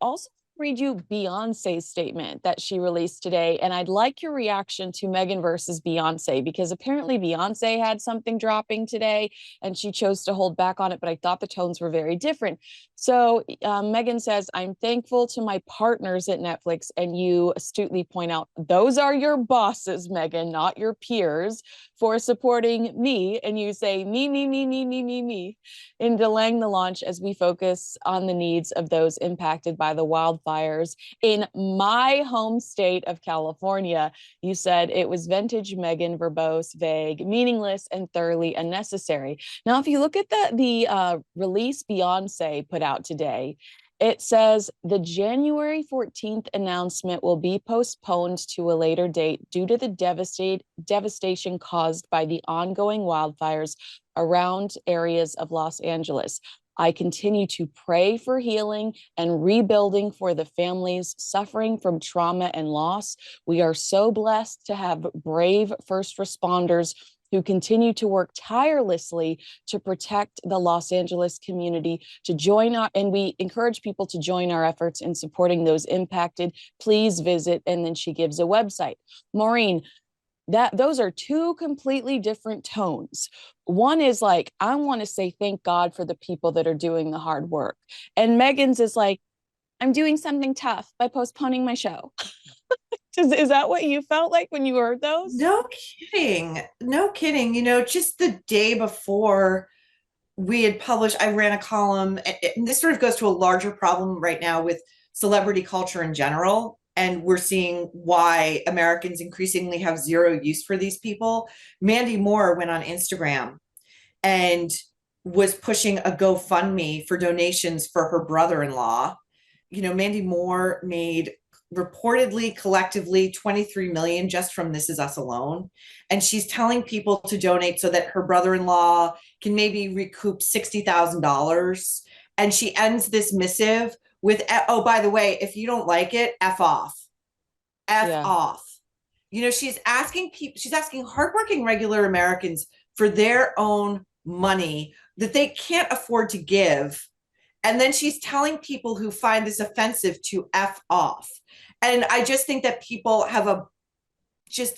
also read you Beyonce's statement that she released today. And I'd like your reaction to Meghan versus Beyonce, because apparently Beyonce had something dropping today and she chose to hold back on it. But I thought the tones were very different. So Meghan says, I'm thankful to my partners at Netflix. And you astutely point out, those are your bosses, Meghan, not your peers, for supporting me. And you say, me, in delaying the launch as we focus on the needs of those impacted by the wildfires in my home state of California. You said it was vintage Meghan, verbose, vague, meaningless, and thoroughly unnecessary. Now, if you look at the release Beyonce put out today, it says the January 14th announcement will be postponed to a later date due to the devastation caused by the ongoing wildfires around areas of Los Angeles. I continue to pray for healing and rebuilding for the families suffering from trauma and loss. We are so blessed to have brave first responders who continue to work tirelessly to protect the Los Angeles community, to join our, and we encourage people to join our efforts in supporting those impacted. Please visit, and then she gives a website. Maureen, those are two completely different tones. One is like, I want to say thank God for the people that are doing the hard work. And Meghan's is like, I'm doing something tough by postponing my show. Is that what you felt like when you heard those? No kidding. No kidding. Just the day before we had published, I ran a column, and this sort of goes to a larger problem right now with celebrity culture in general. And we're seeing why Americans increasingly have zero use for these people. Mandy Moore went on Instagram and was pushing a GoFundMe for donations for her brother-in-law. Mandy Moore made reportedly collectively 23 million just from This Is Us alone, and she's telling people to donate so that her brother-in-law can maybe recoup $60,000. And she ends this missive with, oh, by the way, if you don't like it, F off. F Yeah. off. She's asking people, she's asking hardworking regular Americans for their own money that they can't afford to give. And then she's telling people who find this offensive to F off. And I just think that people have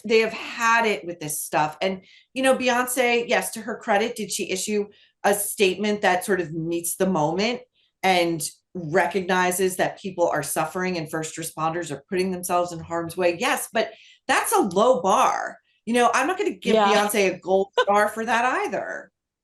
they have had it with this stuff. And, Beyonce, yes, to her credit, did she issue a statement that sort of meets the moment and recognizes that people are suffering and first responders are putting themselves in harm's way? Yes, but that's a low bar. I'm not going to give Yeah. Beyonce a gold star for that either.